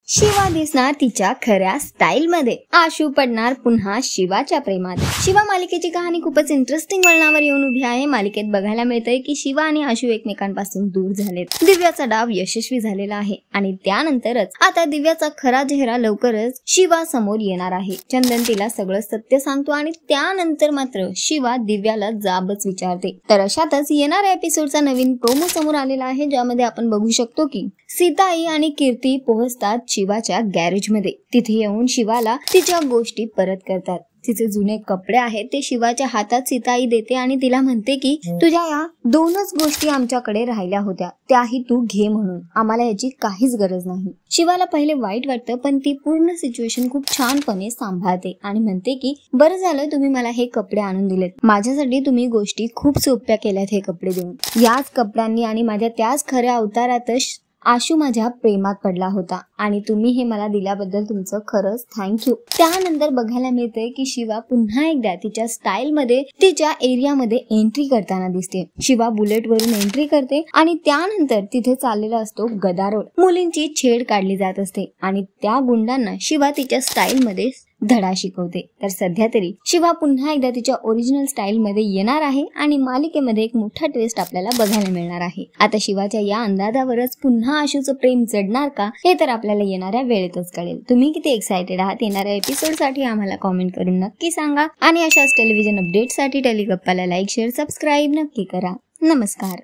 शिवा दिसणार तिच्या खऱ्या स्टाईल मध्ये, आशू पडणार पुन्हा शिवाच्या प्रेमात। शिवा मालिकेची कहाणी खूपच इंटरेस्टिंग वळणावर येऊन उभी आहे। मालिकेत बघायला मिळतंय की शिवा आणि आशू एकमेकांपासून दूर झालेत। दिव्याचा डाव यशस्वी झालेला आहे आणि त्यानंतरच आता दिव्याचा खरा चेहरा लवकरच शिवा समोर येणार आहे। चंदन तिला सगळं सत्य सांगतो आणि त्यानंतर मात्र शिवा दिव्याला जाबच विचारते। तर अशातच येणाऱ्या एपिसोडचा नवीन प्रोमो समोर आलेला आहे, ज्यामध्ये आपण बघू शकतो की सीताई आणि कीर्ती पोहोचतात शिवाच्या गॅरेज मध्ये। तिथे येऊन शिवाला तिच्या गोष्टी परत करतात। तिचे जुने कपडे आहेत ते शिवाच्या हातात सीताई देते आणि तिला म्हणते की तुझ्या या दोनच गोष्टी आमच्याकडे राहिल्या होत्या, त्याही तू घे म्हणून, आम्हाला याची काहीच गरज नाही। शिवाला पहिले वाईट वाटतं, पण ती पूर्ण सिच्युएशन खूप छानपणे सांभाळते आणि म्हणते की बरं झालं तुम्ही मला हे कपडे आणून दिलेत, माझ्यासाठी तुम्ही गोष्टी खूप सोप्या केल्यात हे कपडे देऊन। याच कपड्यांनी आणि माझ्या त्याच खऱ्या अवतारातच आशू माझ्या प्रेमात पडला होता आणि तुम्ही हे मला दिल्याबद्दल तुमचं खरंच थँक्यू। त्यानंतर बघायला मिळतंय की शिवा पुन्हा एकदा तिच्या स्टाईल मध्ये तिच्या एरियामध्ये एंट्री करताना दिसते। शिवा बुलेट वरून एंट्री करते आणि त्यानंतर तिथे चाललेला असतो गदारोळ। मुलींची छेड काढली जात असते आणि त्या गुंडांना शिवा तिच्या स्टाईल मध्ये धडा शिकवते। तर सध्या तरी शिवा पुन्हा एकदा तिच्या ओरिजिनल स्टाईल मध्ये येणार आहे आणि मालिकेमध्ये एक मोठा ट्विस्ट आपल्याला बघायला मिळणार आहे। आता शिवाच्या या अंदाजावरच पुन्हा आशूचं प्रेम जडणार का, हे तर आपल्याला येणाऱ्या वेळेतच कळेल। तुम्ही किती एक्साइटेड आहात येणाऱ्या एपिसोड साठी आम्हाला कॉमेंट करून नक्की सांगा आणि अशाच टेलिव्हिजन अपडेट साठी टेलिगप्पाला लाईक, शेअर, सबस्क्राईब नक्की करा। नमस्कार।